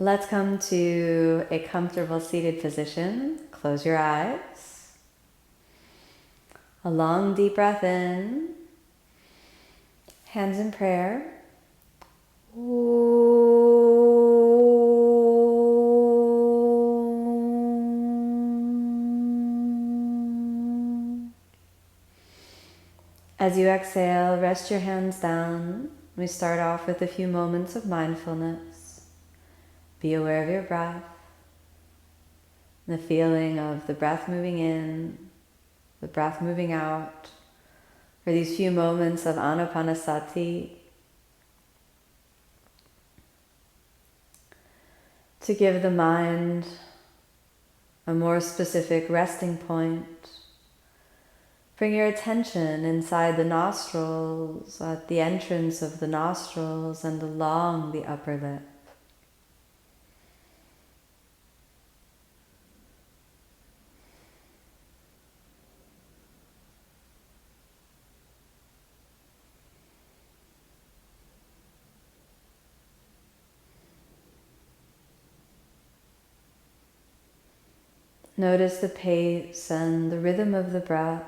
Let's come to a comfortable seated position. Close your eyes. A long, deep breath in. Hands in prayer. As you exhale, rest your hands down. We start off with a few moments of mindfulness. Be aware of your breath, the feeling of the breath moving in, the breath moving out, for these few moments of anapanasati, to give the mind a more specific resting point. Bring your attention inside the nostrils, at the entrance of the nostrils and along the upper lip. Notice the pace and the rhythm of the breath,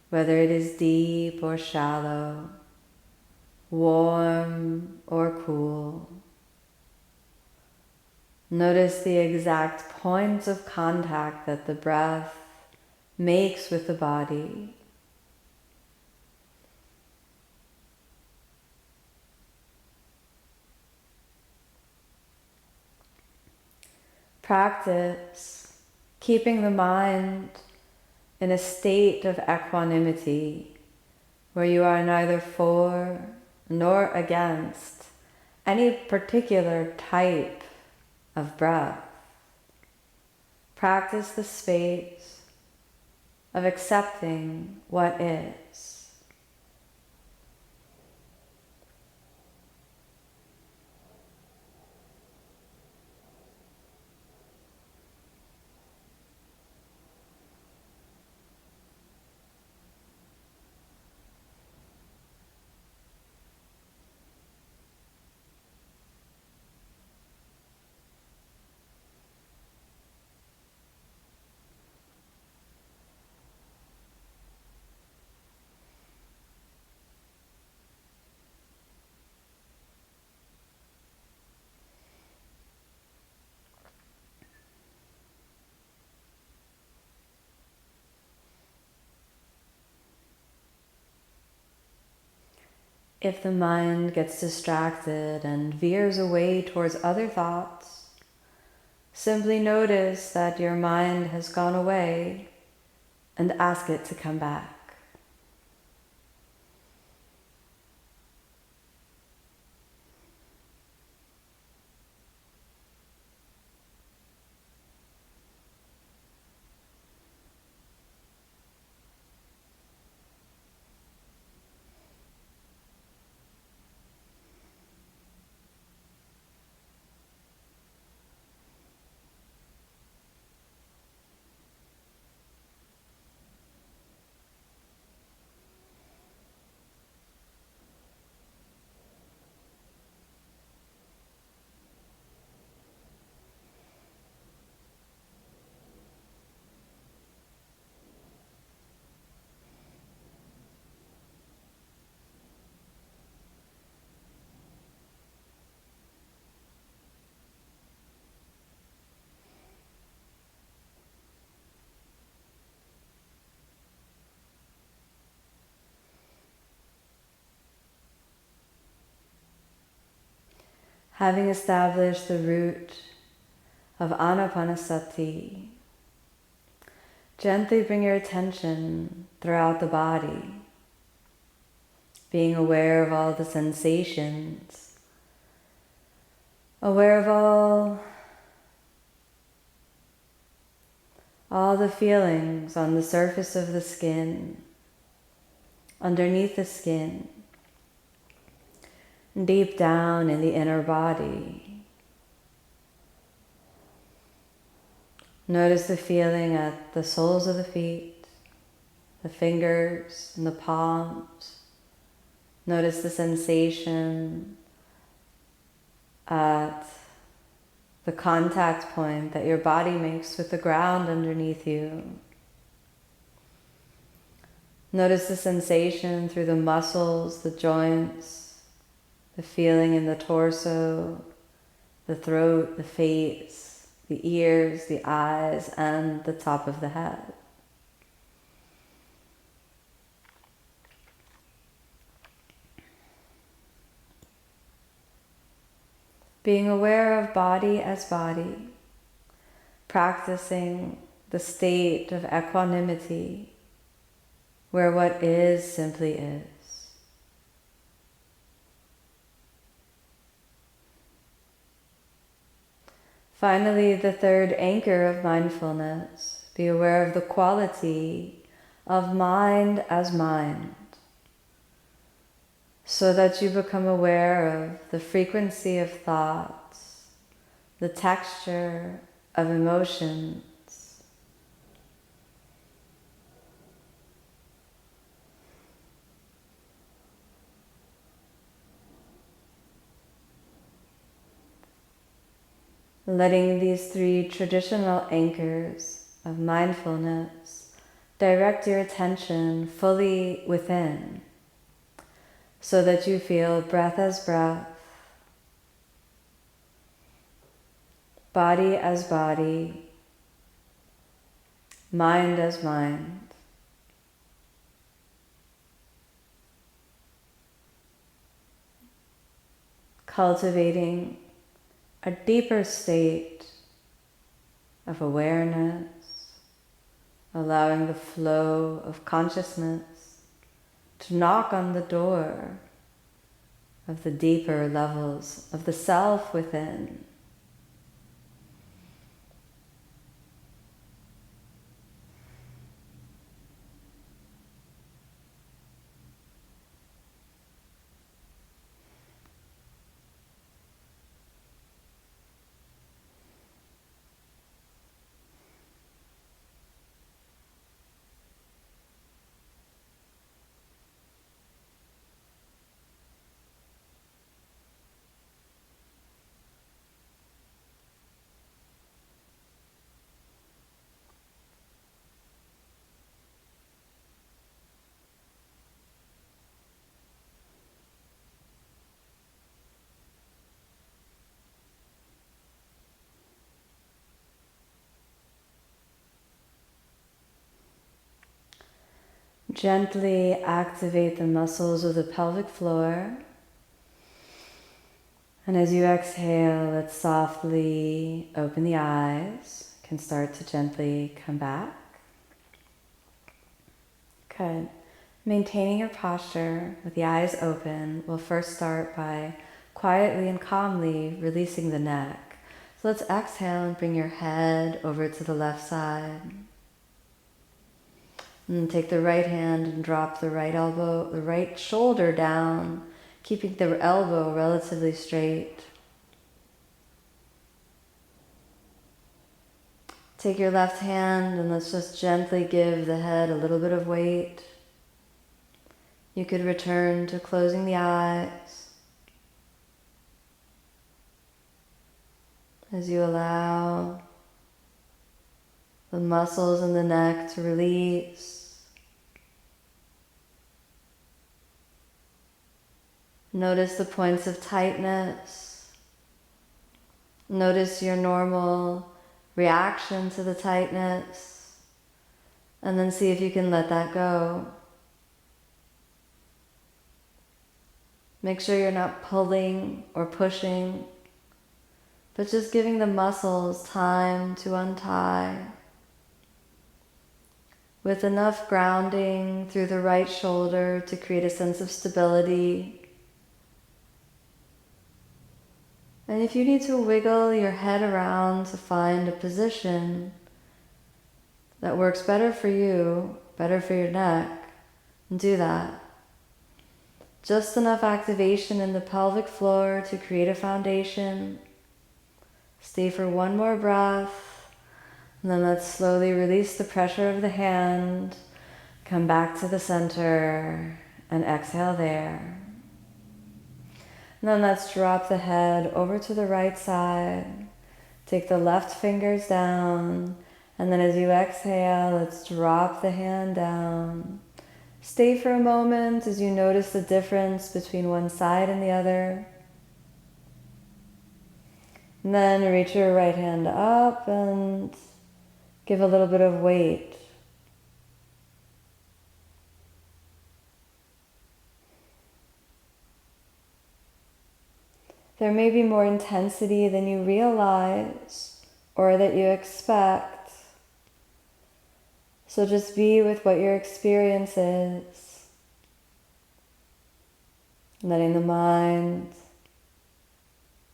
whether it is deep or shallow, warm or cool. Notice the exact points of contact that the breath makes with the body. Practice keeping the mind in a state of equanimity where you are neither for nor against any particular type of breath. Practice the space of accepting what is. If the mind gets distracted and veers away towards other thoughts, simply notice that your mind has gone away and ask it to come back. Having established the root of anapanasati, gently bring your attention throughout the body, being aware of all the sensations, aware of all the feelings on the surface of the skin, underneath the skin, deep down in the inner body. Notice the feeling at the soles of the feet, the fingers and the palms. Notice the sensation at the contact point that your body makes with the ground underneath you. Notice the sensation through the muscles, the joints, the feeling in the torso, the throat, the face, the ears, the eyes, and the top of the head. Being aware of body as body, practicing the state of equanimity, where what is simply is. Finally, the third anchor of mindfulness, be aware of the quality of mind as mind, so that you become aware of the frequency of thoughts, the texture of emotions, letting these three traditional anchors of mindfulness direct your attention fully within, so that you feel breath as breath, body as body, mind as mind. Cultivating a deeper state of awareness, allowing the flow of consciousness to knock on the door of the deeper levels of the self within. Gently activate the muscles of the pelvic floor. And as you exhale, let's softly open the eyes. You can start to gently come back. Good. Maintaining your posture with the eyes open, we'll first start by quietly and calmly releasing the neck. So let's exhale and bring your head over to the left side. And take the right hand and drop the right elbow, the right shoulder down, keeping the elbow relatively straight. Take your left hand and let's just gently give the head a little bit of weight. You could return to closing the eyes as you allow the muscles in the neck to release. Notice the points of tightness. Notice your normal reaction to the tightness. And then see if you can let that go. Make sure you're not pulling or pushing, but just giving the muscles time to untie. With enough grounding through the right shoulder to create a sense of stability. And if you need to wiggle your head around to find a position that works better for you, better for your neck, do that. Just enough activation in the pelvic floor to create a foundation. Stay for one more breath, and then let's slowly release the pressure of the hand, come back to the center, and exhale there. And then let's drop the head over to the right side. Take the left fingers down. And then as you exhale, let's drop the hand down. Stay for a moment as you notice the difference between one side and the other. And then reach your right hand up and give a little bit of weight. There may be more intensity than you realize or that you expect. So just be with what your experience is. Letting the mind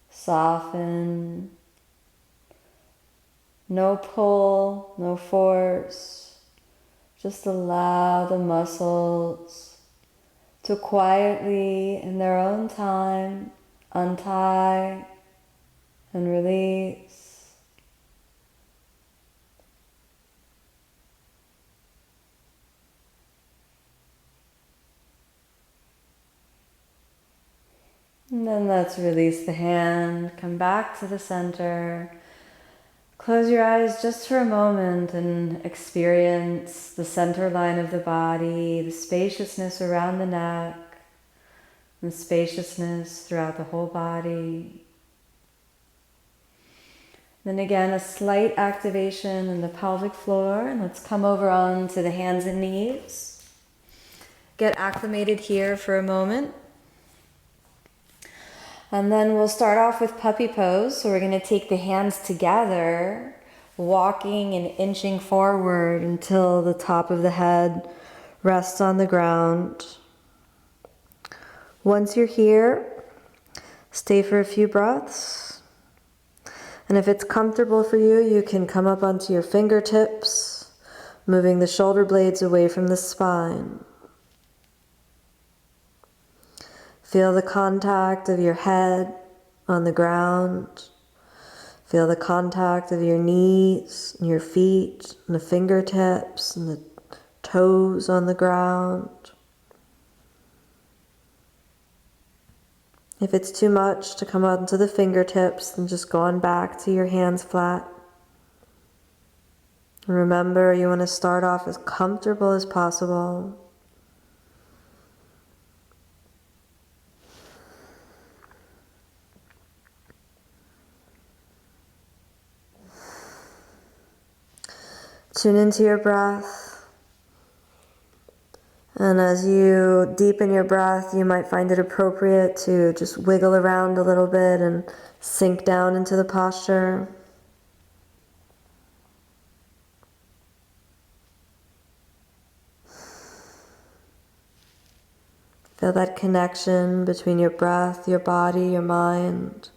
soften. No pull, no force. Just allow the muscles to quietly, in their own time, untie and release. And then let's release the hand, come back to the center. Close your eyes just for a moment and experience the center line of the body, the spaciousness around the neck, and spaciousness throughout the whole body. Then again, a slight activation in the pelvic floor, and let's come over onto the hands and knees. Get acclimated here for a moment. And then we'll start off with puppy pose. So we're going to take the hands together, walking and inching forward until the top of the head rests on the ground. Once you're here, stay for a few breaths. And if it's comfortable for you, you can come up onto your fingertips, moving the shoulder blades away from the spine. Feel the contact of your head on the ground. Feel the contact of your knees and your feet and the fingertips and the toes on the ground. If it's too much to come onto the fingertips, then just go on back to your hands flat. And remember, you want to start off as comfortable as possible. Tune into your breath. And as you deepen your breath, you might find it appropriate to just wiggle around a little bit and sink down into the posture. Feel that connection between your breath, your body, your mind.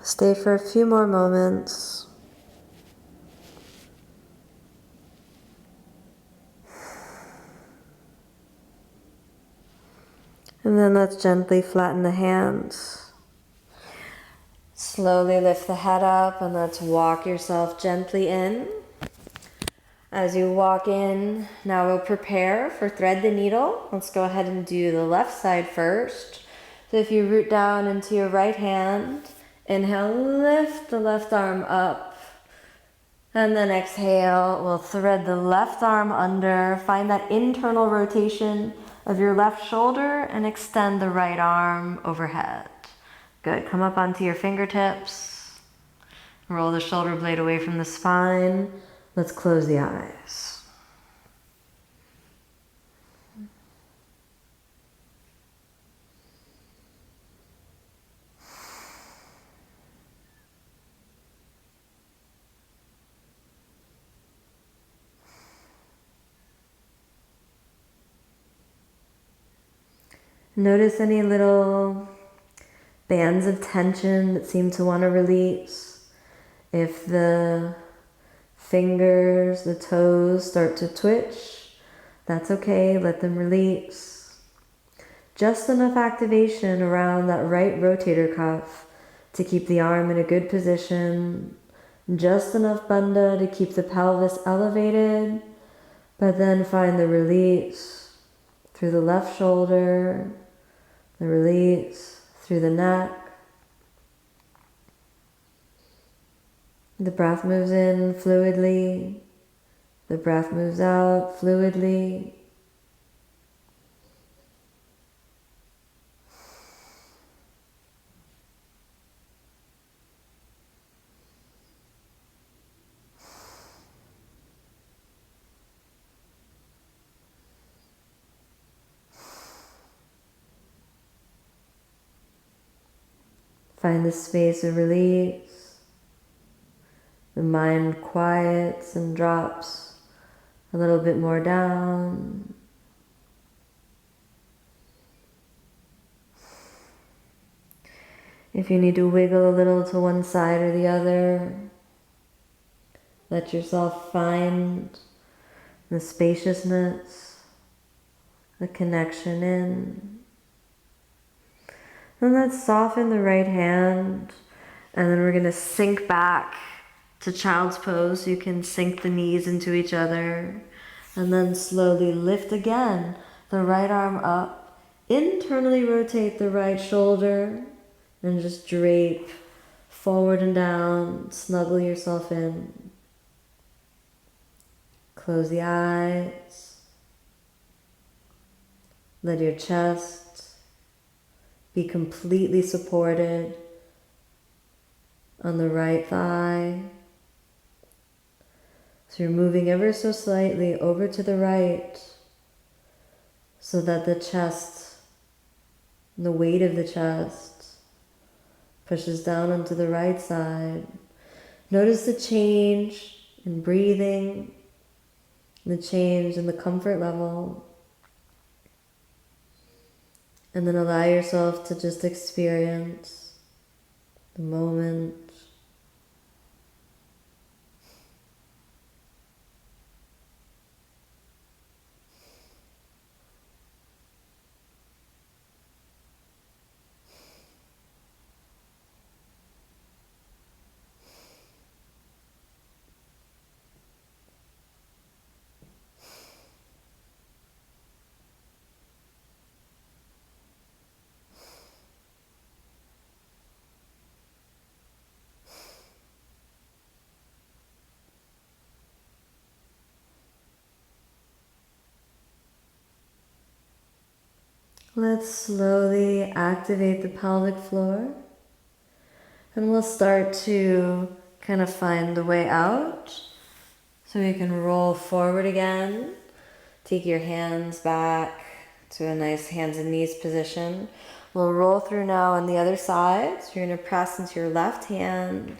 Stay for a few more moments. And then let's gently flatten the hands. Slowly lift the head up and let's walk yourself gently in. As you walk in, now we'll prepare for thread the needle. Let's go ahead and do the left side first. So if you root down into your right hand, inhale, lift the left arm up. And then exhale, we'll thread the left arm under. Find that internal rotation of your left shoulder and extend the right arm overhead. Good, come up onto your fingertips. Roll the shoulder blade away from the spine. Let's close the eyes. Notice any little bands of tension that seem to want to release. If the fingers, the toes start to twitch, That's okay, let them release. Just enough activation around that right rotator cuff to keep the arm in a good position. Just enough bandha to keep the pelvis elevated, but then find the release through the left shoulder, the release through the neck. The breath moves in fluidly. The breath moves out fluidly. Find the space of release. The mind quiets and drops a little bit more down. If you need to wiggle a little to one side or the other, let yourself find the spaciousness, the connection in. And let's soften the right hand, and then we're going to sink back to child's pose. You can sink the knees into each other, and then slowly lift again the right arm up. Internally rotate the right shoulder, and just drape forward and down. Snuggle yourself in. Close the eyes. Let your chest be completely supported on the right thigh. So you're moving ever so slightly over to the right so that the chest, the weight of the chest, pushes down onto the right side. Notice the change in breathing, the change in the comfort level. And then allow yourself to just experience the moment. Let's slowly activate the pelvic floor, and we'll start to kind of find the way out. So you can roll forward again, take your hands back to a nice hands and knees position. We'll roll through now on the other side. So you're going to press into your left hand,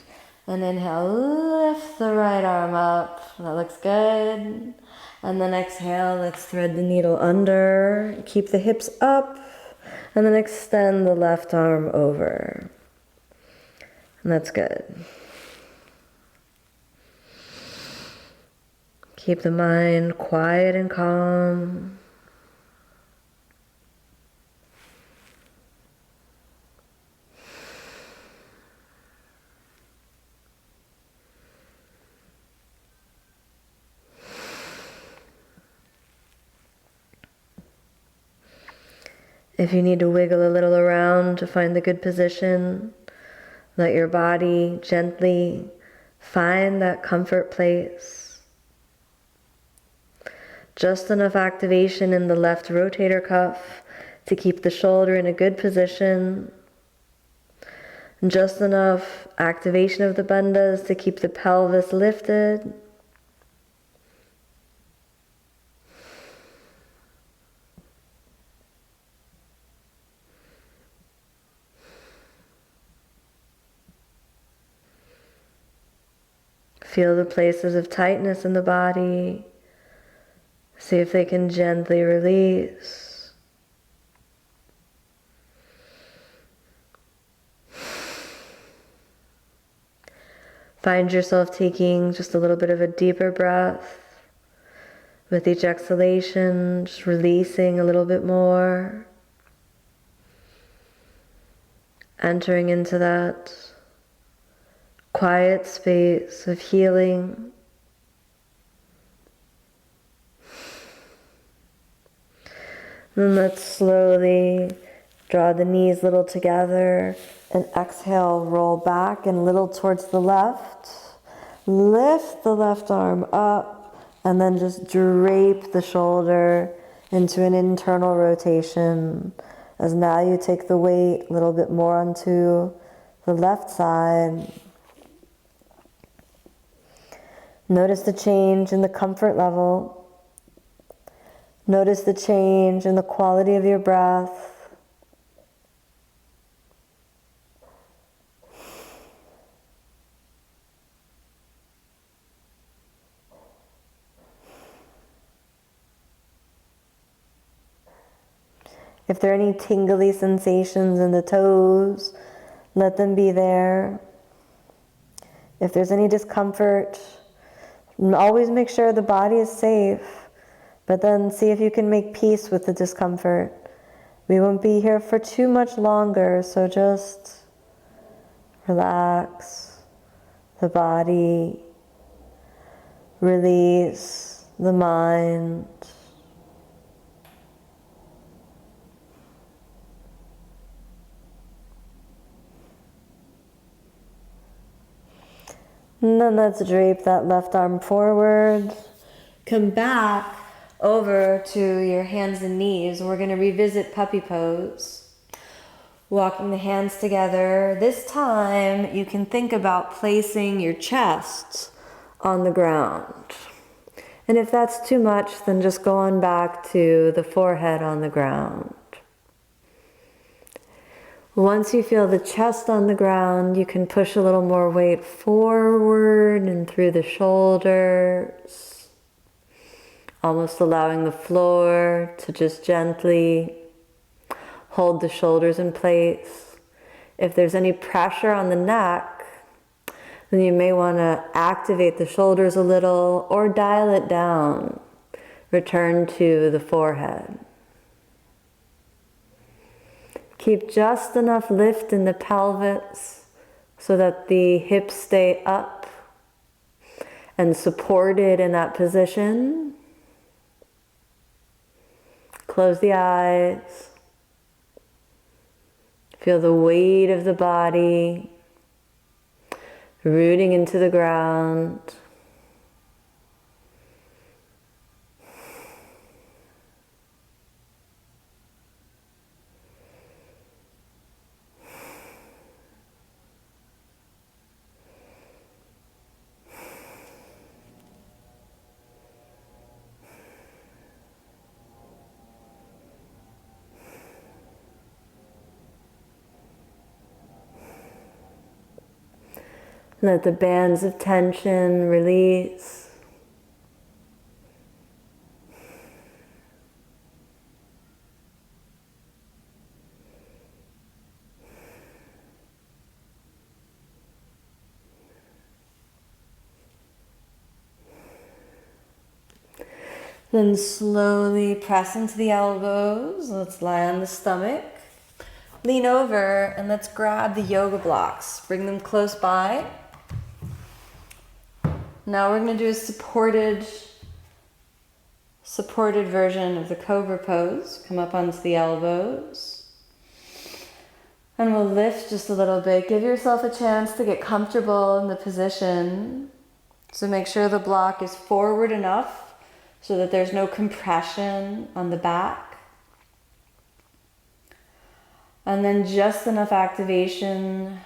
and inhale, lift the right arm up. That looks good. And then exhale, let's thread the needle under, keep the hips up, and then extend the left arm over. And that's good. Keep the mind quiet and calm. If you need to wiggle a little around to find the good position, let your body gently find that comfort place. Just enough activation in the left rotator cuff to keep the shoulder in a good position. Just enough activation of the bandhas to keep the pelvis lifted. Feel the places of tightness in the body. See if they can gently release. Find yourself taking just a little bit of a deeper breath, With each exhalation, just releasing a little bit more. Entering into that quiet space of healing. Then let's slowly draw the knees a little together and exhale, roll back and a little towards the left. Lift the left arm up and then just drape the shoulder into an internal rotation. As now you take the weight a little bit more onto the left side. Notice the change in the comfort level. Notice the change in the quality of your breath. If there are any tingly sensations in the toes, let them be there. If there's any discomfort, always make sure the body is safe, but then see if you can make peace with the discomfort. We won't be here for too much longer, so just relax the body, release the mind. And then let's drape that left arm forward. Come back over to your hands and knees. We're going to revisit puppy pose. Walking the hands together. This time you can think about placing your chest on the ground. And if that's too much, then just go on back to the forehead on the ground. Once you feel the chest on the ground, you can push a little more weight forward and through the shoulders, almost allowing the floor to just gently hold the shoulders in place. If there's any pressure on the neck, then you may want to activate the shoulders a little or dial it down. Return to the forehead. Keep just enough lift in the pelvis so that the hips stay up and supported in that position. Close the eyes. Feel the weight of the body rooting into the ground. Let the bands of tension release. Then slowly press into the elbows. Let's lie on the stomach. Lean over and let's grab the yoga blocks. Bring them close by. Now we're going to do a supported version of the cobra pose. Come up onto the elbows. And we'll lift just a little bit. Give yourself a chance to get comfortable in the position. So make sure the block is forward enough so that there's no compression on the back. And then just enough activation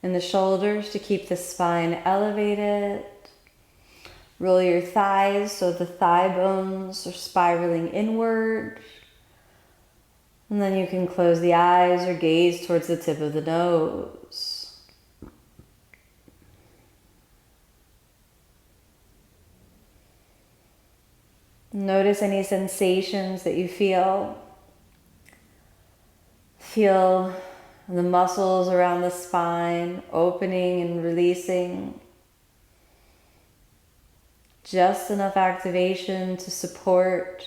in the shoulders to keep the spine elevated. Roll your thighs so the thigh bones are spiraling inward. And then you can close the eyes or gaze towards the tip of the nose. Notice any sensations that you feel. Feel the muscles around the spine opening and releasing. Just enough activation to support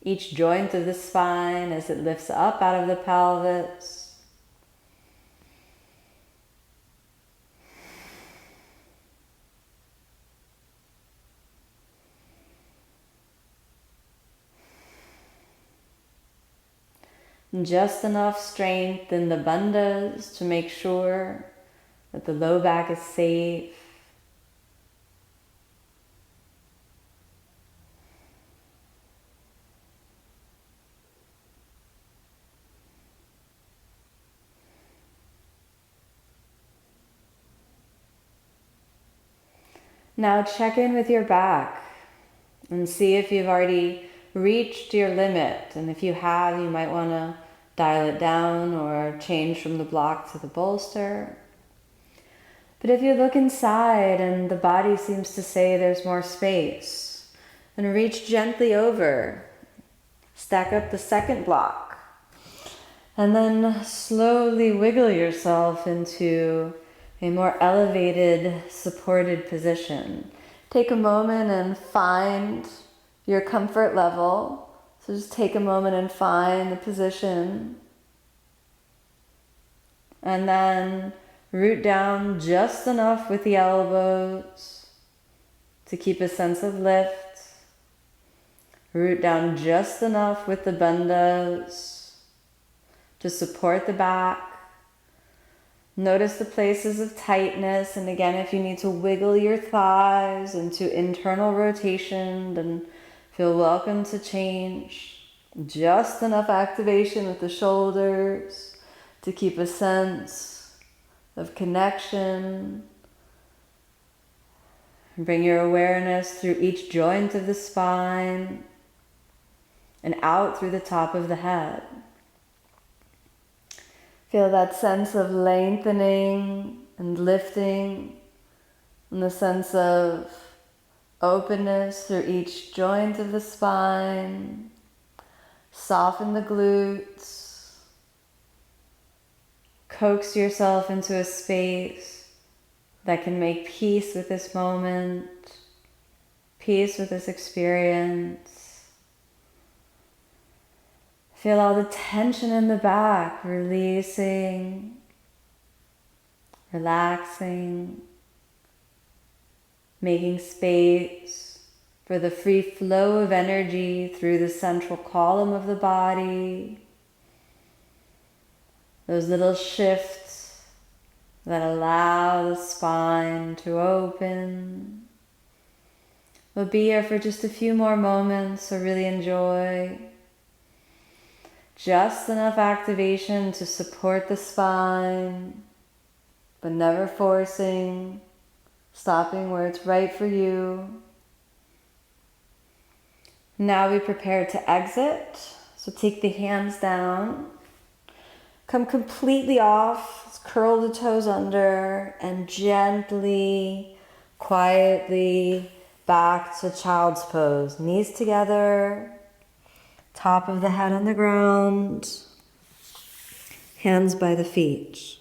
each joint of the spine as it lifts up out of the pelvis. Just enough strength in the bandhas to make sure that the low back is safe. Now check in with your back and see if you've already reached your limit. And if you have, you might want to dial it down or change from the block to the bolster. But if you look inside and the body seems to say there's more space, then reach gently over. Stack up the second block. And then slowly wiggle yourself into a more elevated, supported position. Take a moment and find your comfort level. So just take a moment and find the position. And then root down just enough with the elbows to keep a sense of lift. Root down just enough with the bandhas to support the back. Notice the places of tightness, and again, if you need to wiggle your thighs into internal rotation, then feel welcome to change. Just enough activation with the shoulders to keep a sense of connection. Bring your awareness through each joint of the spine and out through the top of the head. Feel that sense of lengthening and lifting, and the sense of openness through each joint of the spine. Soften the glutes. Coax yourself into a space that can make peace with this moment, peace with this experience. Feel all the tension in the back, releasing, relaxing, making space for the free flow of energy through the central column of the body. Those little shifts that allow the spine to open. We'll be here for just a few more moments, so really enjoy. Just enough activation to support the spine, but never forcing, stopping where it's right for you. Now we prepare to exit. So take the hands down, come completely off, curl the toes under, and gently, quietly back to child's pose. Knees together, top of the head on the ground, hands by the feet.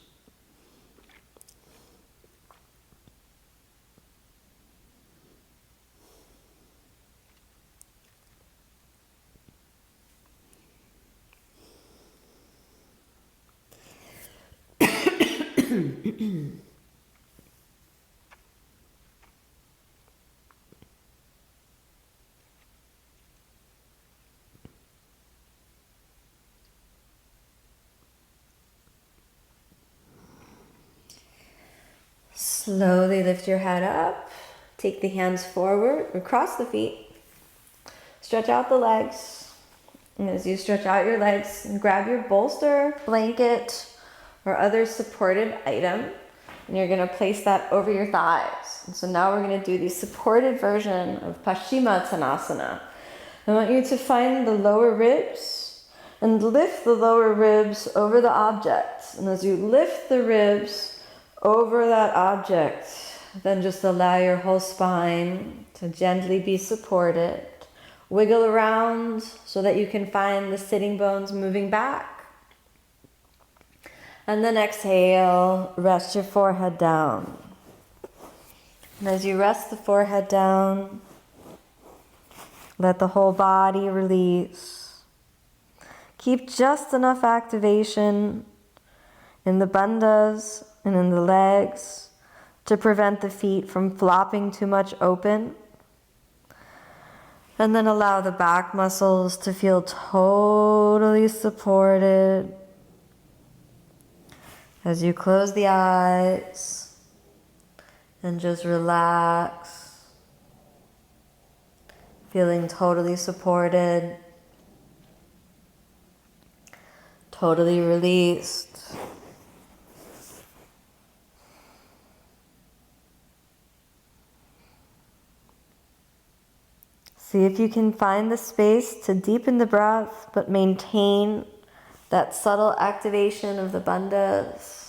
Slowly lift your head up, take the hands forward, or cross the feet, stretch out the legs, and as you stretch out your legs, grab your bolster, blanket, or other supported item, and you're going to place that over your thighs. And so now we're going to do the supported version of Pashima Tanasana. I want you to find the lower ribs and lift the lower ribs over the object. And as you lift the ribs over that object, then just allow your whole spine to gently be supported. Wiggle around so that you can find the sitting bones moving back. And then exhale, rest your forehead down. And as you rest the forehead down, let the whole body release. Keep just enough activation in the bandhas and in the legs to prevent the feet from flopping too much open. And then allow the back muscles to feel totally supported. As you close the eyes and just relax, feeling totally supported, totally released. See if you can find the space to deepen the breath, but maintain that subtle activation of the bandhas.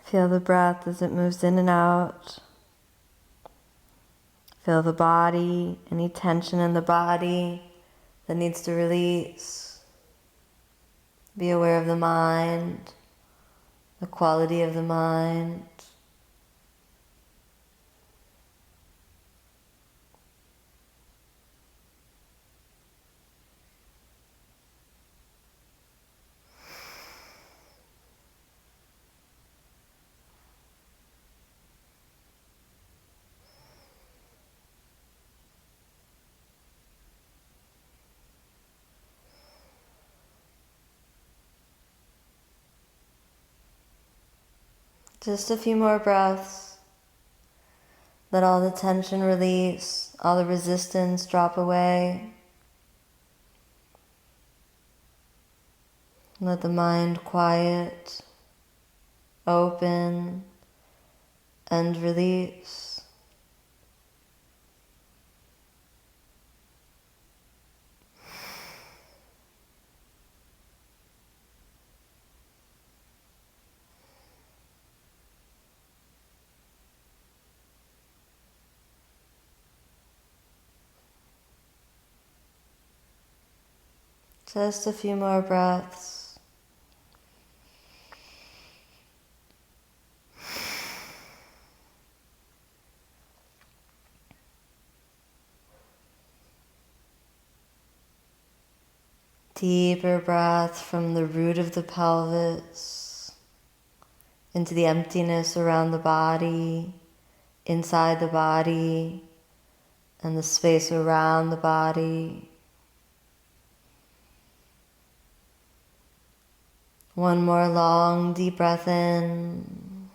Feel the breath as it moves in and out. Feel the body, any tension in the body that needs to release. Be aware of the mind, the quality of the mind. Just a few more breaths. Let all the tension release, all the resistance drop away. Let the mind quiet, open, and release. Just a few more breaths. Deeper breath from the root of the pelvis into the emptiness around the body, inside the body, and the space around the body. One more long, deep breath in.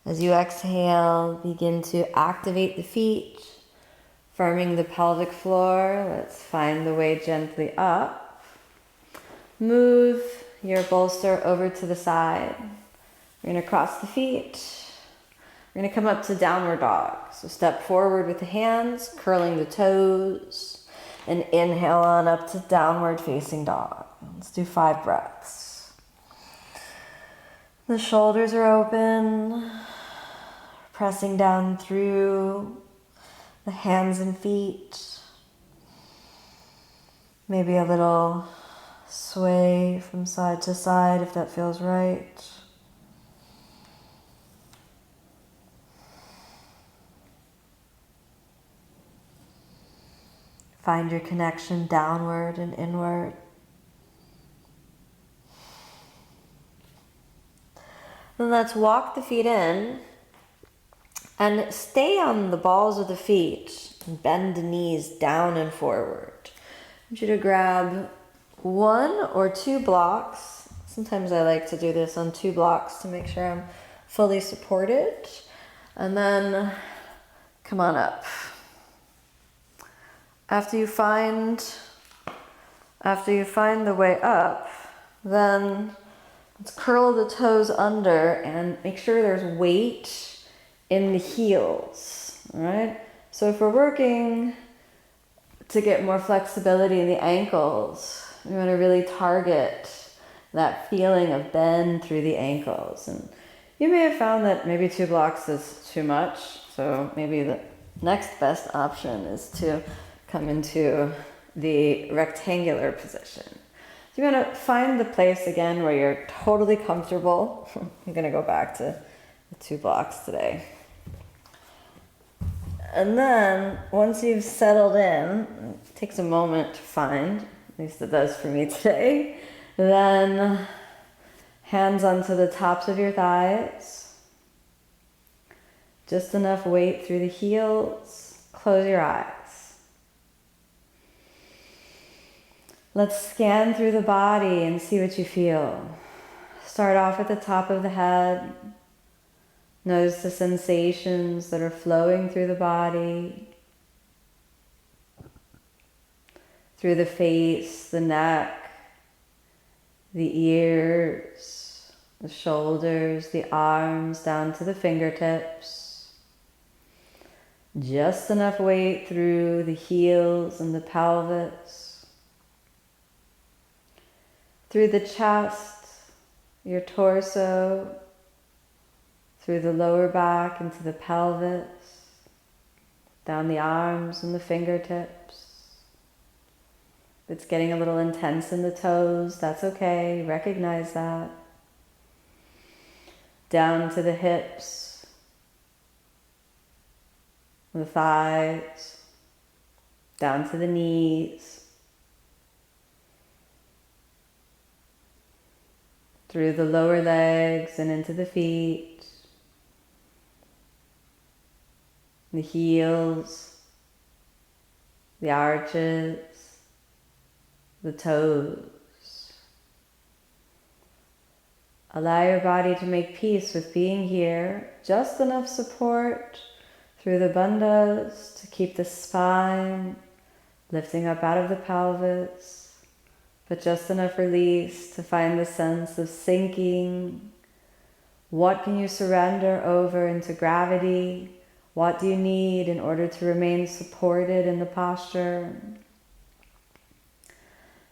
As you exhale, begin to activate the feet, firming the pelvic floor. Let's find the way gently up. Move your bolster over to the side. We're going to cross the feet. We're going to come up to downward dog. So step forward with the hands, curling the toes, and inhale on up to downward facing dog. Let's do 5 breaths. The shoulders are open, pressing down through the hands and feet. Maybe a little sway from side to side if that feels right. Find your connection downward and inward. Then let's walk the feet in and stay on the balls of the feet and bend the knees down and forward. I want you to grab 1 or 2 blocks. Sometimes I like to do this on 2 blocks to make sure I'm fully supported. And then come on up. After you find the way up, then let's curl the toes under and make sure there's weight in the heels. All right? So if we're working to get more flexibility in the ankles, we want to really target that feeling of bend through the ankles. And you may have found that maybe 2 blocks is too much, so maybe the next best option is to come into the rectangular position. So you want to find the place again where you're totally comfortable. I'm going to go back to the 2 blocks today. And then once you've settled in, it takes a moment to find, at least it does for me today, then hands onto the tops of your thighs. Just enough weight through the heels. Close your eyes. Let's scan through the body and see what you feel. Start off at the top of the head. Notice the sensations that are flowing through the body, through the face, the neck, the ears, the shoulders, the arms, down to the fingertips. Just enough weight through the heels and the pelvis, through the chest, your torso, through the lower back into the pelvis, down the arms and the fingertips. If it's getting a little intense in the toes, that's okay, recognize that. Down to the hips, the thighs, down to the knees, through the lower legs and into the feet, the heels, the arches, the toes. Allow your body to make peace with being here. Just enough support through the bandhas to keep the spine lifting up out of the pelvis, but just enough release to find the sense of sinking. What can you surrender over into gravity? What do you need in order to remain supported in the posture?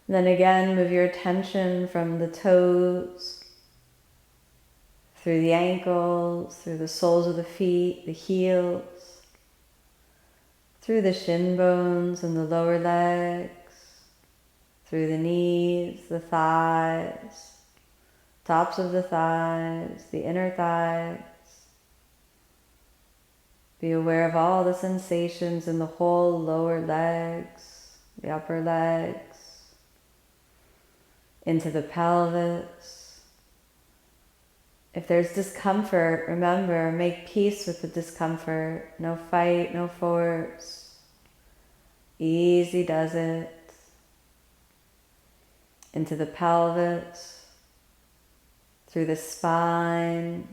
Then again, move your attention from the toes, through the ankles, through the soles of the feet, the heels, through the shin bones and the lower legs, through the knees, the thighs, tops of the thighs, the inner thighs. Be aware of all the sensations in the whole lower legs, the upper legs, into the pelvis. If there's discomfort, remember, make peace with the discomfort. No fight, no force. Easy does it. Into the pelvis, through the spine,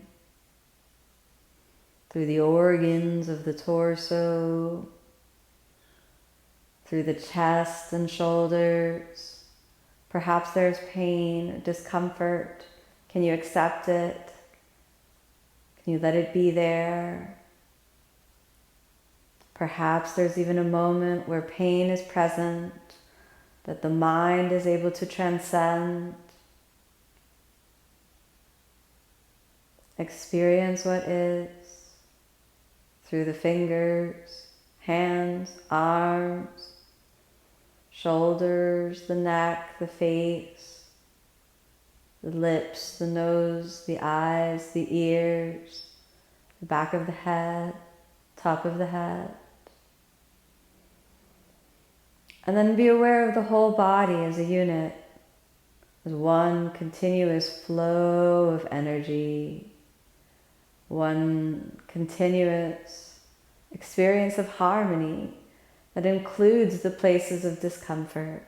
through the organs of the torso, through the chest and shoulders. Perhaps there's pain, discomfort. Can you accept it? Can you let it be there? Perhaps there's even a moment where pain is present, that the mind is able to transcend. Experience what is through the fingers, hands, arms, shoulders, the neck, the face, the lips, the nose, the eyes, the ears, the back of the head, top of the head. And then be aware of the whole body as a unit, as one continuous flow of energy. one continuous experience of harmony that includes the places of discomfort.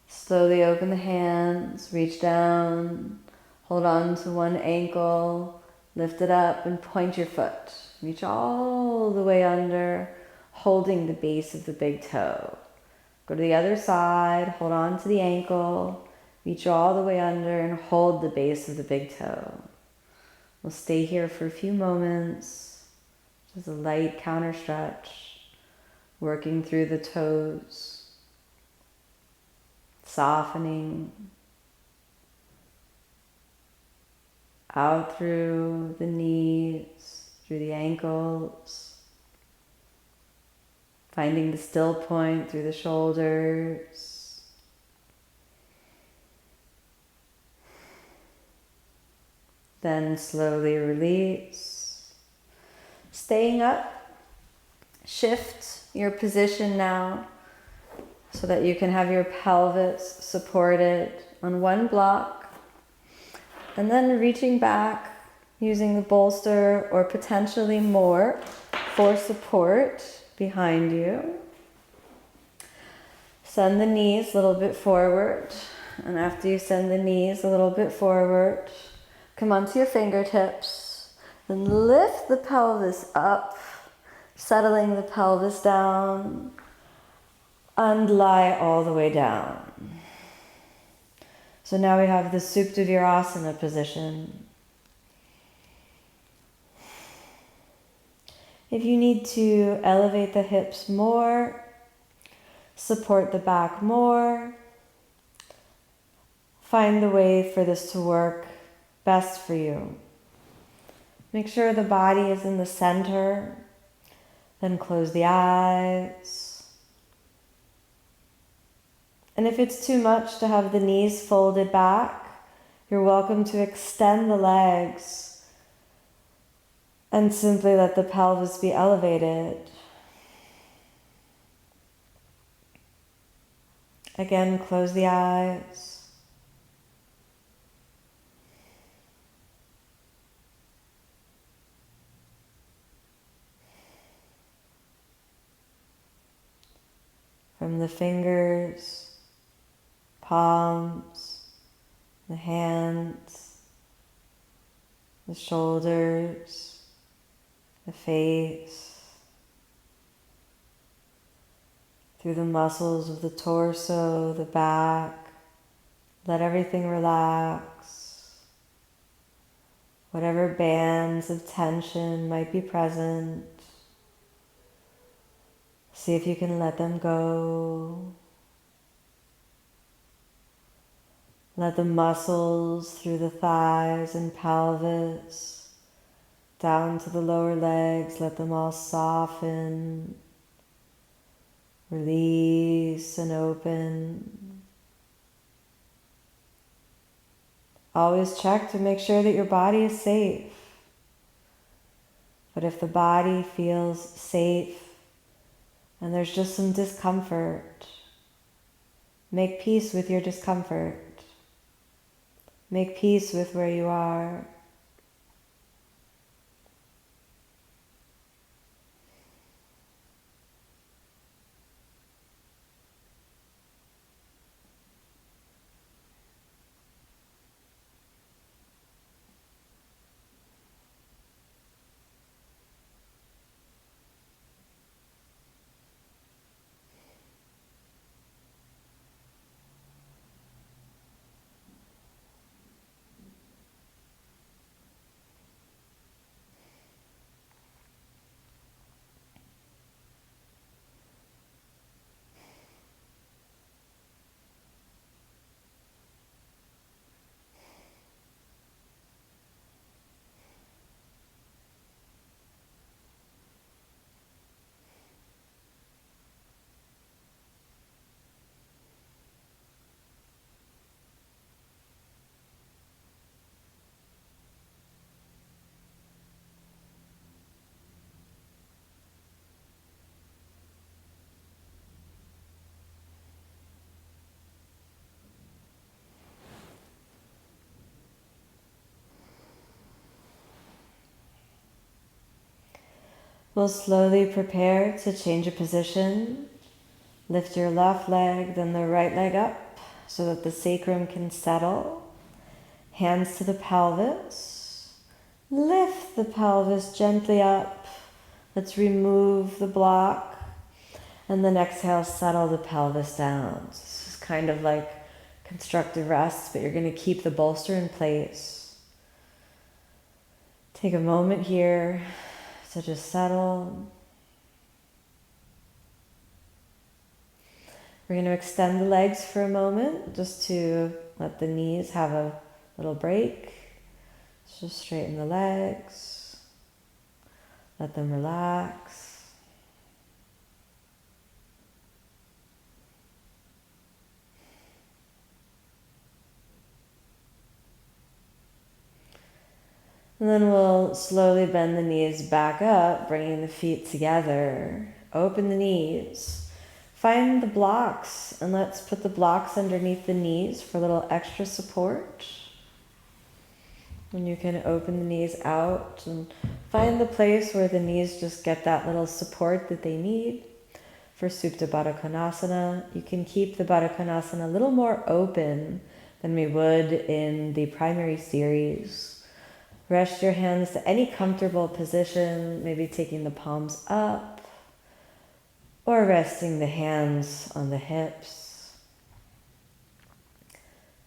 Slowly open the hands, reach down, hold on to one ankle, lift it up and point your foot. Reach all the way under, holding the base of the big toe. Go to the other side, hold on to the ankle, reach all the way under and hold the base of the big toe. We'll stay here for a few moments, just a light counter stretch, working through the toes, softening out through the knees, through the ankles, finding the still point through the shoulders. Then slowly release. Staying up, shift your position now so that you can have your pelvis supported on one block, and then reaching back using the bolster or potentially more for support behind you. Send the knees a little bit forward, and after you send the knees a little bit forward, come onto your fingertips and lift the pelvis up, settling the pelvis down, and lie all the way down. So now we have the Supta Virasana position. If you need to elevate the hips more, support the back more, find the way for this to work best for you. Make sure the body is in the center, then close the eyes. And if it's too much to have the knees folded back, you're welcome to extend the legs and simply let the pelvis be elevated. Again, close the eyes. From the fingers, palms, the hands, the shoulders, the face, through the muscles of the torso, the back, let everything relax. Whatever bands of tension might be present, see if you can let them go. Let the muscles through the thighs and pelvis, down to the lower legs, let them all soften, release and open. Always check to make sure that your body is safe. But if the body feels safe and there's just some discomfort, make peace with your discomfort. Make peace with where you are. We'll slowly prepare to change a position. Lift your left leg, then the right leg up so that the sacrum can settle. Hands to the pelvis. Lift the pelvis gently up. Let's remove the block. And then exhale, settle the pelvis down. So this is kind of like constructive rest, but you're going to keep the bolster in place. Take a moment here to just settle. We're going to extend the legs for a moment just to let the knees have a little break. Just straighten the legs. Let them relax. And then we'll slowly bend the knees back up, bringing the feet together. Open the knees. Find the blocks, and let's put the blocks underneath the knees for a little extra support. And you can open the knees out and find the place where the knees just get that little support that they need. For Supta Baddha Konasana, you can keep the Baddha Konasana a little more open than we would in the primary series. Rest your hands to any comfortable position, maybe taking the palms up or resting the hands on the hips.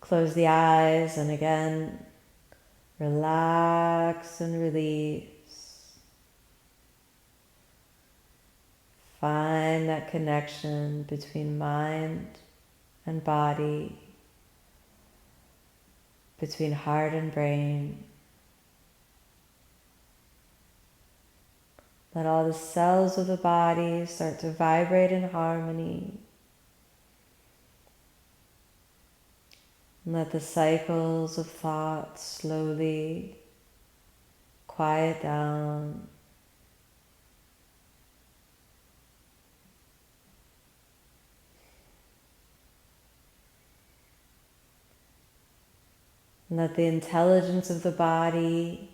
Close the eyes and again, relax and release. Find that connection between mind and body, between heart and brain. Let all the cells of the body start to vibrate in harmony. And let the cycles of thought slowly quiet down. And let the intelligence of the body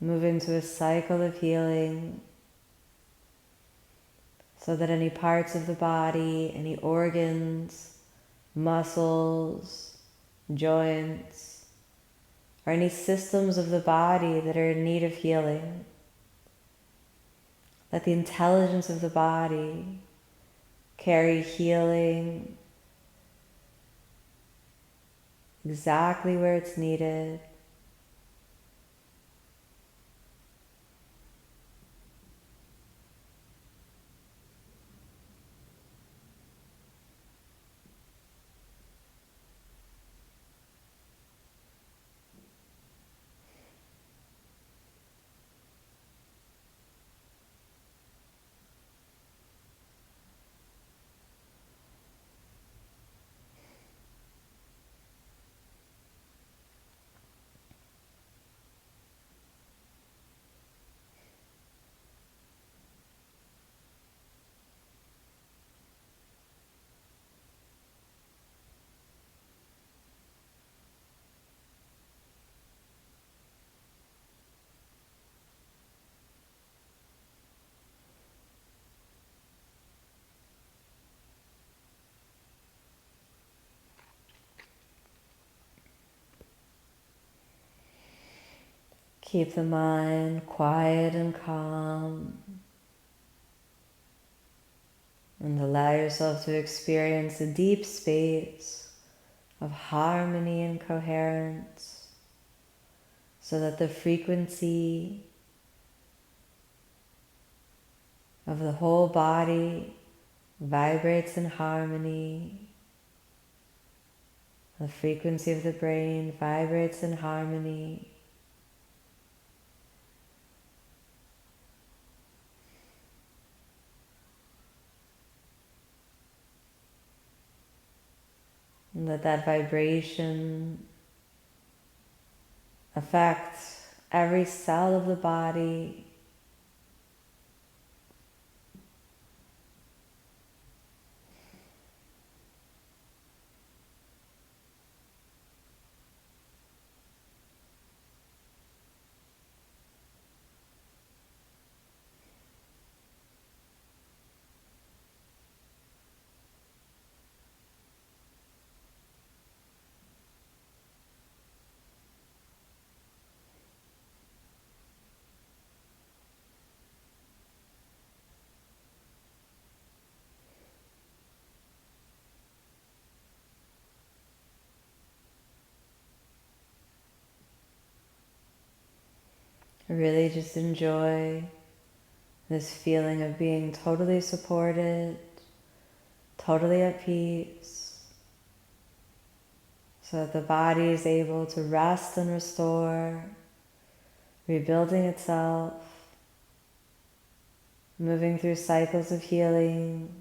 move into a cycle of healing, so that any parts of the body, any organs, muscles, joints, or any systems of the body that are in need of healing, let the intelligence of the body carry healing exactly where it's needed. Keep the mind quiet and calm, and allow yourself to experience a deep space of harmony and coherence, so that the frequency of the whole body vibrates in harmony. The frequency of the brain vibrates in harmony. And let that vibration affect every cell of the body. Really just enjoy this feeling of being totally supported, totally at peace, so that the body is able to rest and restore, rebuilding itself, moving through cycles of healing,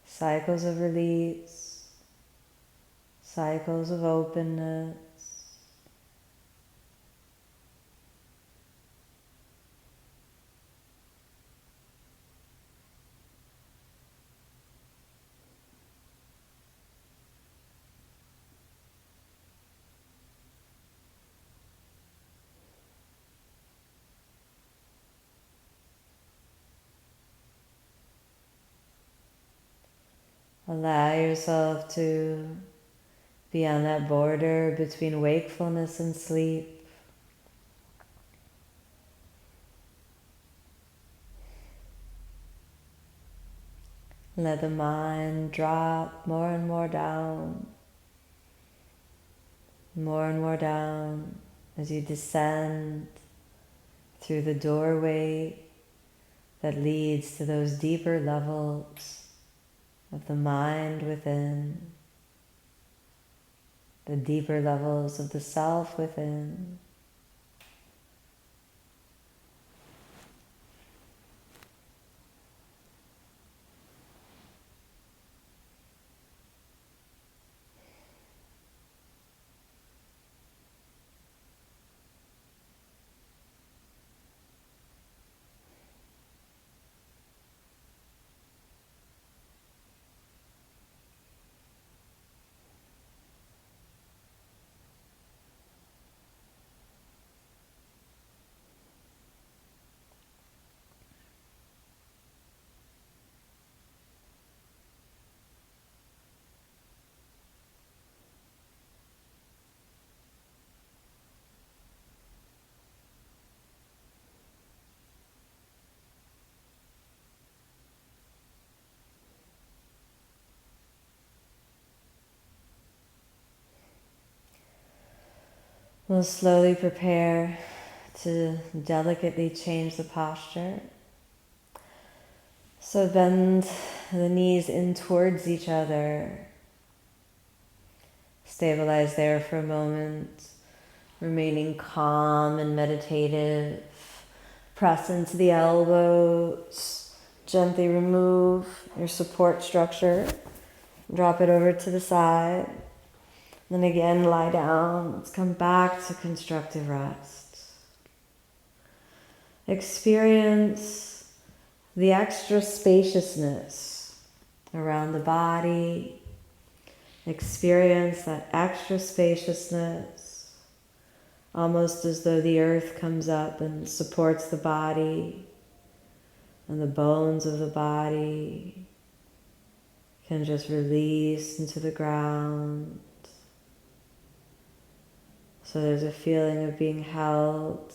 cycles of release, cycles of openness. Allow yourself to be on that border between wakefulness and sleep. Let the mind drop more and more down as you descend through the doorway that leads to those deeper levels of the mind within, the deeper levels of the self within. We'll slowly prepare to delicately change the posture. So bend the knees in towards each other. Stabilize there for a moment, remaining calm and meditative. Press into the elbows. Gently remove your support structure. Drop it over to the side. Then again, lie down. Let's come back to constructive rest. Experience the extra spaciousness around the body. Experience that extra spaciousness, almost as though the earth comes up and supports the body, and the bones of the body can just release into the ground. So there's a feeling of being held,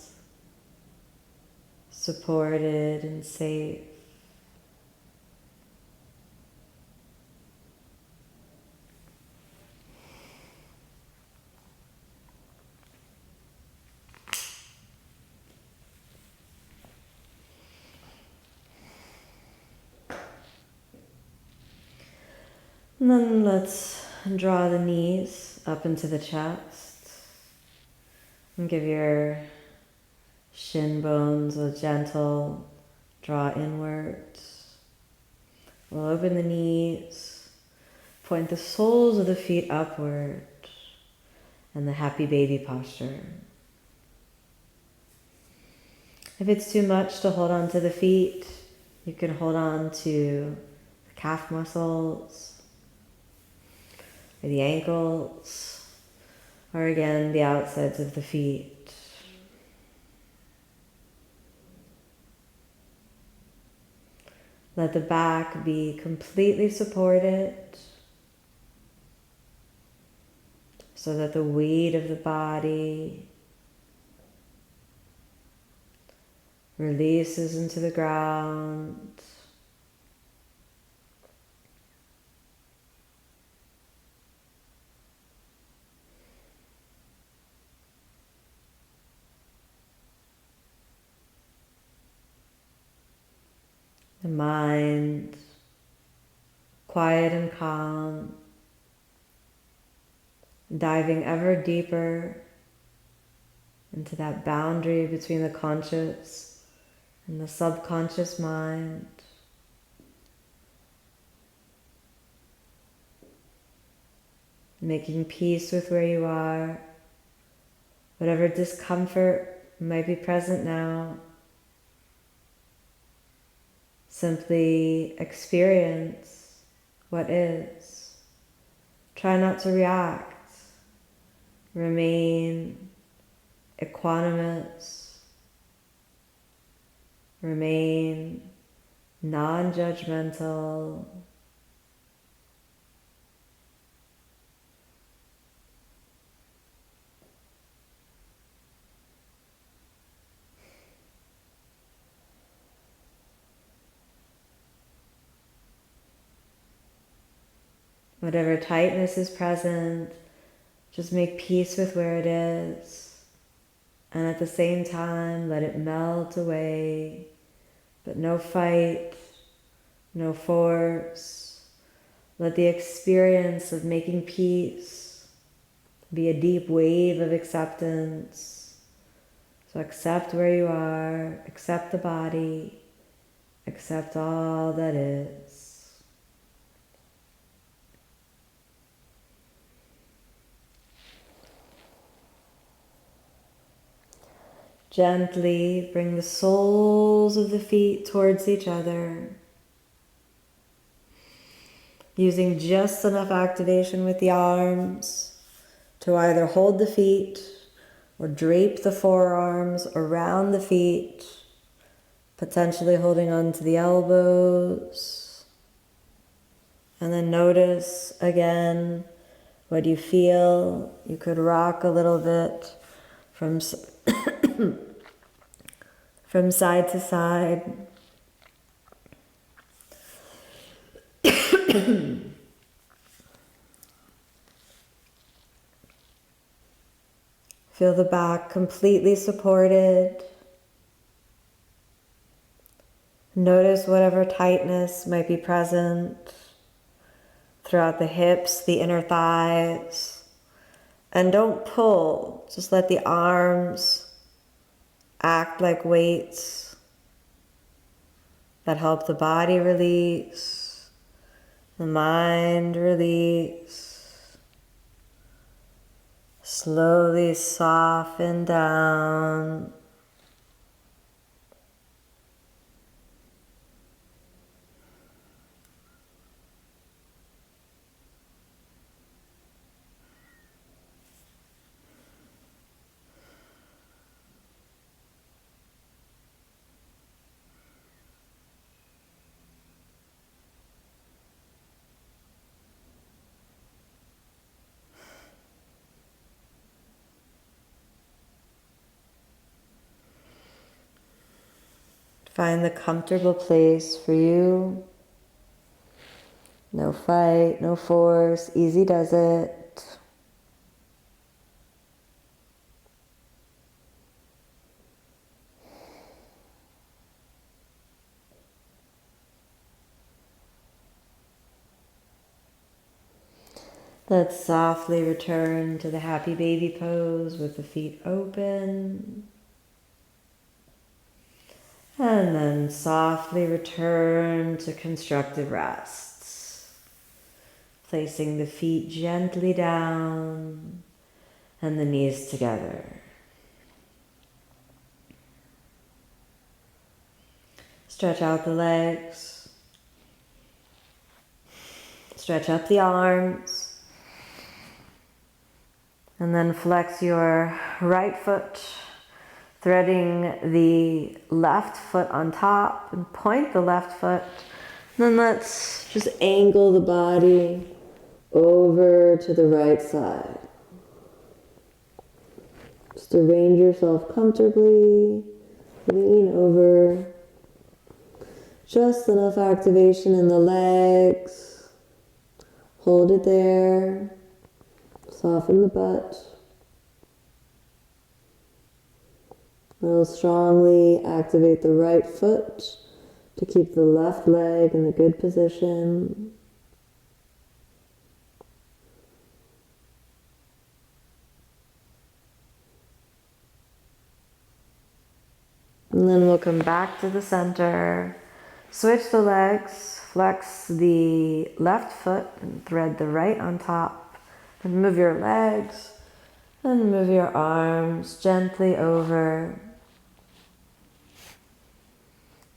supported, and safe. And then let's draw the knees up into the chest. And give your shin bones a gentle draw inwards. We'll open the knees, point the soles of the feet upward, and the happy baby posture. If it's too much to hold on to the feet, you can hold on to the calf muscles, or the ankles, or again, the outsides of the feet. Let the back be completely supported so that the weight of the body releases into the ground. the mind quiet and calm, diving ever deeper into that boundary between the conscious and the subconscious mind. Making peace with where you are, whatever discomfort might be present now. Simply experience what is. Try not to react. Remain equanimous. Remain non-judgmental. Whatever tightness is present, just make peace with where it is. And at the same time, let it melt away. But no fight, no force. Let the experience of making peace be a deep wave of acceptance. So accept where you are, accept the body, accept all that is. Gently bring the soles of the feet towards each other, using just enough activation with the arms to either hold the feet or drape the forearms around the feet, potentially holding on to the elbows. And then notice again what you feel. You could rock a little bit from from side to side. Feel the back completely supported. Notice whatever tightness might be present throughout the hips, the inner thighs. And don't pull, just let the arms act like weights that help the body release, the mind release. Slowly soften down. Find the comfortable place for you. No fight, no force, easy does it. Let's softly return to the happy baby pose with the feet open. And then softly return to constructive rests. Placing the feet gently down and the knees together. Stretch out the legs. Stretch up the arms. And then flex your right foot, threading the left foot on top and point the left foot. And then let's just angle the body over to the right side. Just arrange yourself comfortably, lean over. Just enough activation in the legs. Hold it there. Soften the butt. We'll strongly activate the right foot to keep the left leg in the good position. And then we'll come back to the center. Switch the legs, flex the left foot and thread the right on top. And move your legs and move your arms gently over.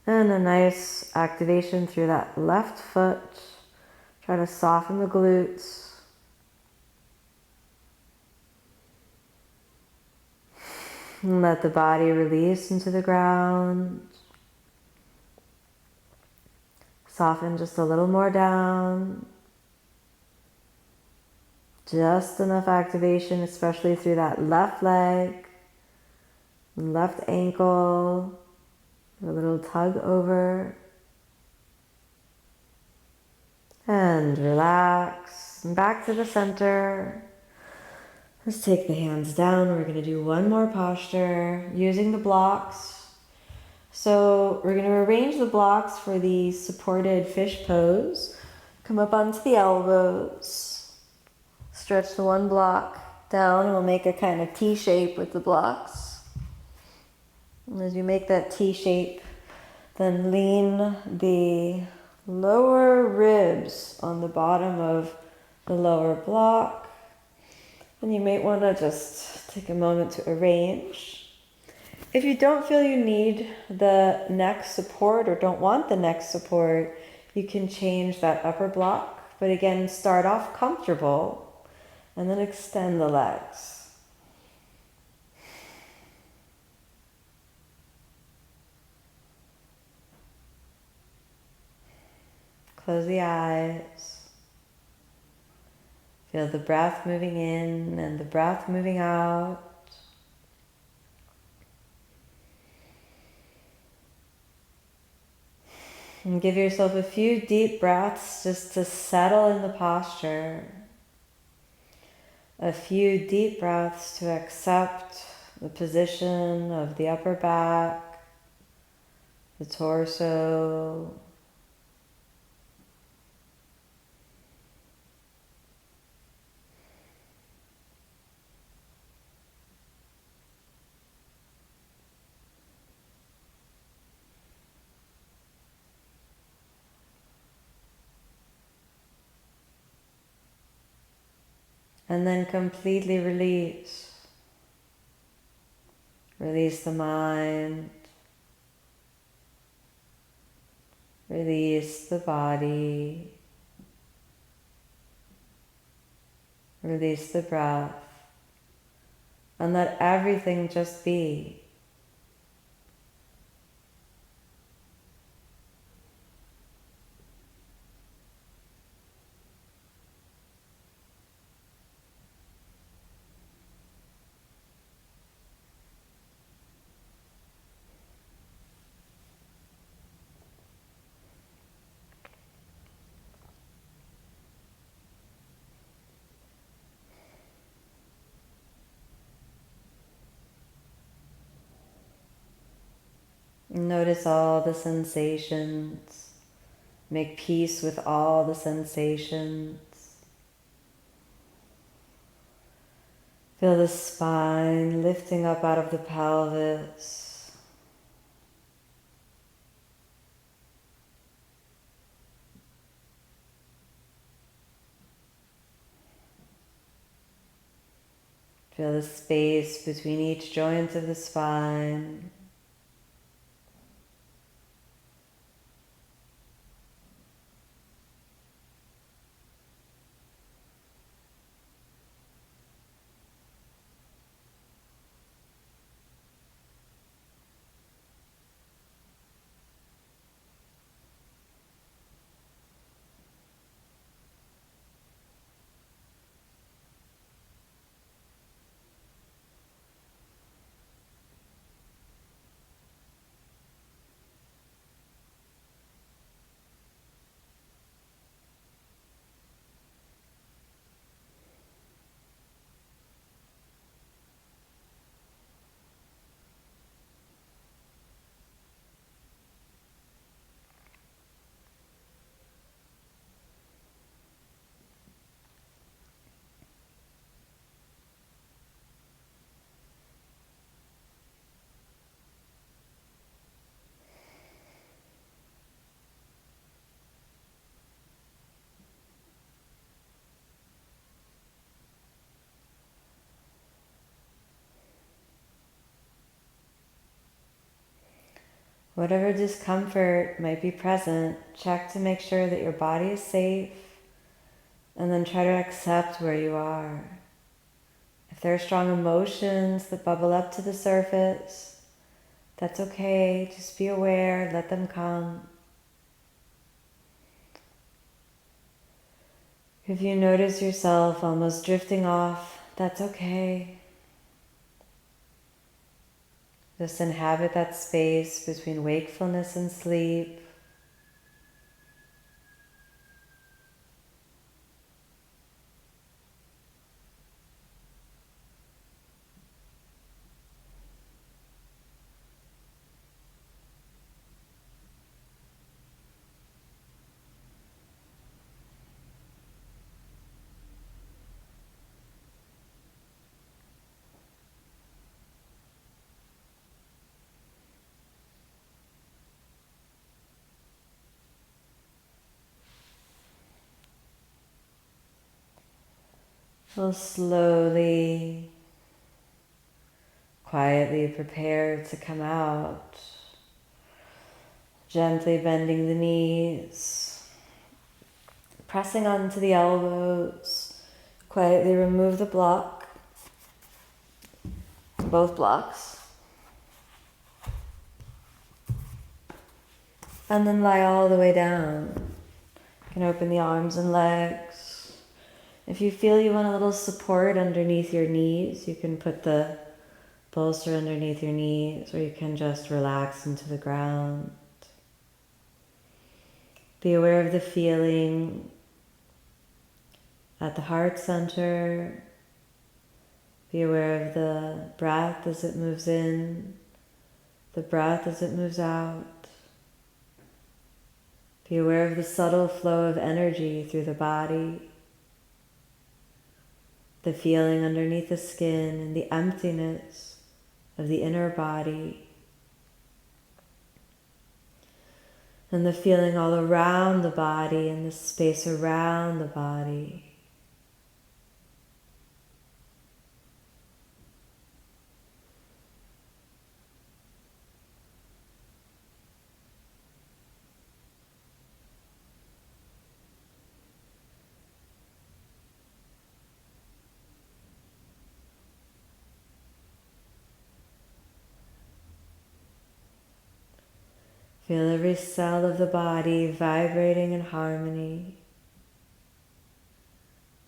And a nice activation through that left foot. Try to soften the glutes. And let the body release into the ground. Soften just a little more down. Just enough activation, especially through that left leg, left ankle. A little tug over. And relax. And back to the center. Let's take the hands down. We're going to do one more posture using the blocks. So we're going to arrange the blocks for the supported fish pose. Come up onto the elbows. Stretch the one block down. We'll make a kind of T shape with the blocks. And as you make that T shape, then lean the lower ribs on the bottom of the lower block. And you might want to just take a moment to arrange. If you don't feel you need the neck support or don't want the neck support, you can change that upper block. But again, start off comfortable and then extend the legs. Close the eyes. Feel the breath moving in and the breath moving out. And give yourself a few deep breaths just to settle in the posture. A few deep breaths to accept the position of the upper back, the torso. And then completely release. Release the mind. Release the body. Release the breath. And let everything just be. Notice all the sensations. Make peace with all the sensations. Feel the spine lifting up out of the pelvis. Feel the space between each joint of the spine. Whatever discomfort might be present, check to make sure that your body is safe, and then try to accept where you are. If there are strong emotions that bubble up to the surface, that's okay. Just be aware, let them come. If you notice yourself almost drifting off, that's okay. Just inhabit that space between wakefulness and sleep. We'll slowly, quietly prepare to come out, gently bending the knees, pressing onto the elbows. Quietly remove the block, both blocks, and then lie all the way down. You can open the arms and legs. If you feel you want a little support underneath your knees, you can put the bolster underneath your knees, or you can just relax into the ground. Be aware of the feeling at the heart center. Be aware of the breath as it moves in, the breath as it moves out. Be aware of the subtle flow of energy through the body, the feeling underneath the skin and the emptiness of the inner body, and the feeling all around the body and the space around the body. Feel every cell of the body vibrating in harmony.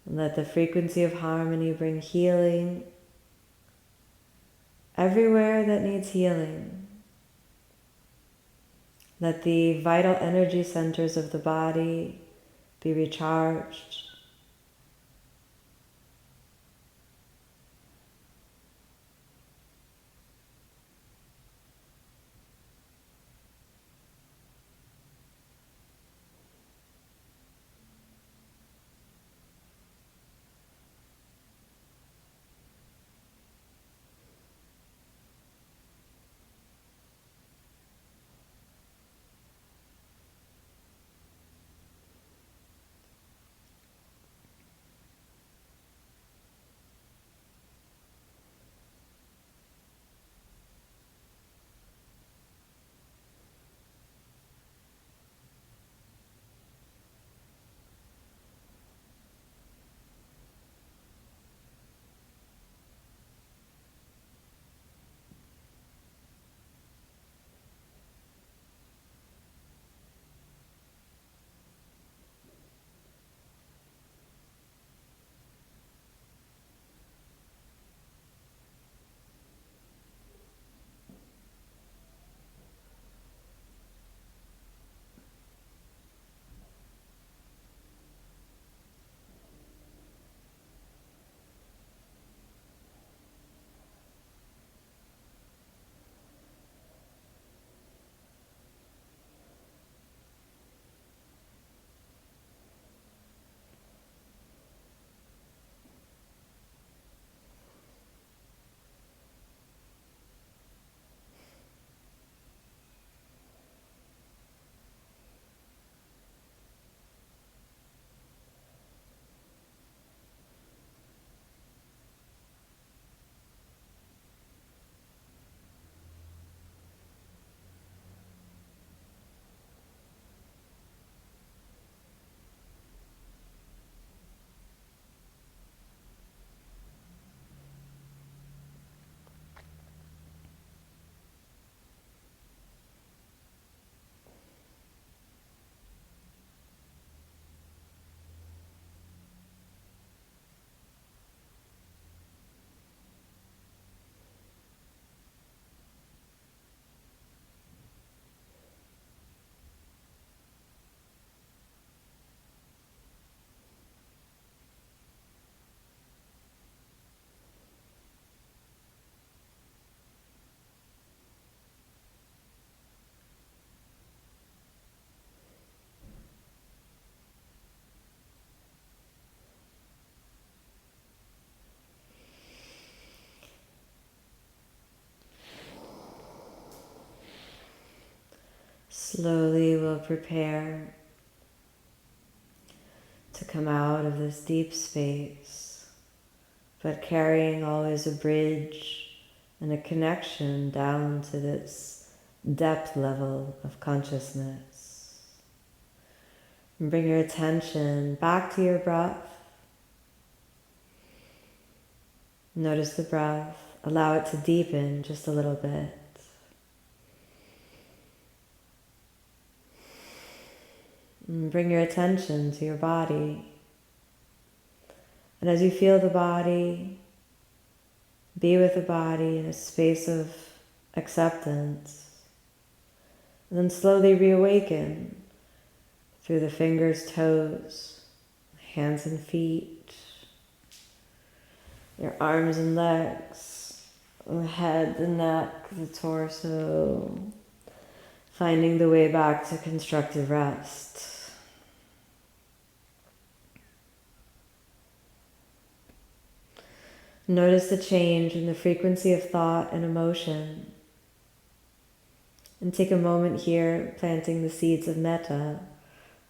And let the frequency of harmony bring healing everywhere that needs healing. Let the vital energy centers of the body be recharged. Slowly we'll prepare to come out of this deep space, but carrying always a bridge and a connection down to this depth level of consciousness. And bring your attention back to your breath. Notice the breath. Allow it to deepen just a little bit. And bring your attention to your body. And as you feel the body, be with the body in a space of acceptance. And then slowly reawaken through the fingers, toes, hands and feet, your arms and legs, the head, the neck, the torso, finding the way back to constructive rest. Notice the change in the frequency of thought and emotion. And take a moment here planting the seeds of metta,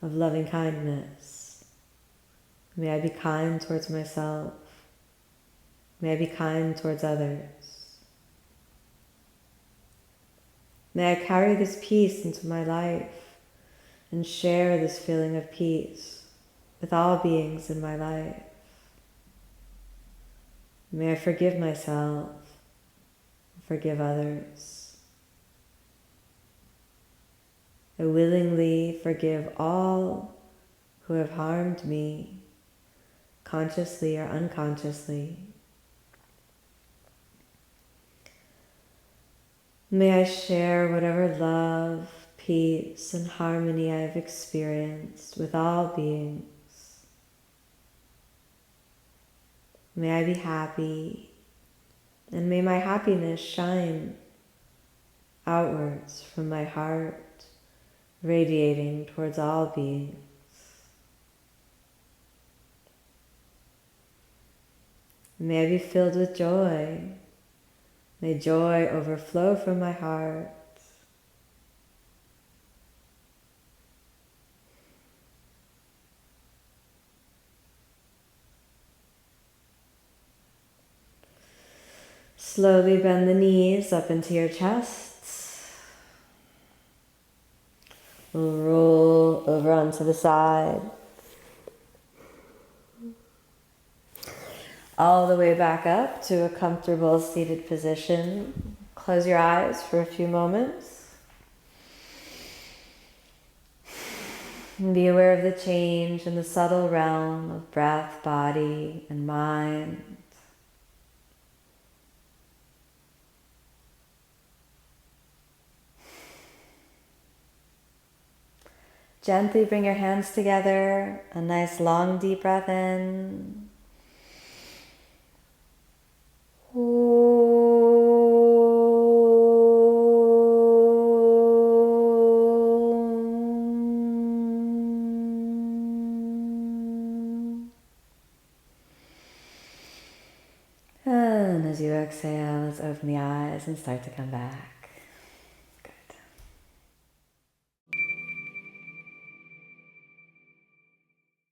of loving kindness. May I be kind towards myself. May I be kind towards others. May I carry this peace into my life and share this feeling of peace with all beings in my life. May I forgive myself, forgive others. I willingly forgive all who have harmed me, consciously or unconsciously. May I share whatever love, peace, and harmony I have experienced with all beings. May I be happy, and may my happiness shine outwards from my heart, radiating towards all beings. May I be filled with joy. May joy overflow from my heart. Slowly bend the knees up into your chest. Roll over onto the side. All the way back up to a comfortable seated position. Close your eyes for a few moments. And be aware of the change in the subtle realm of breath, body, and mind. Gently bring your hands together, a nice long deep breath in. And as you exhale, let's open the eyes and start to come back.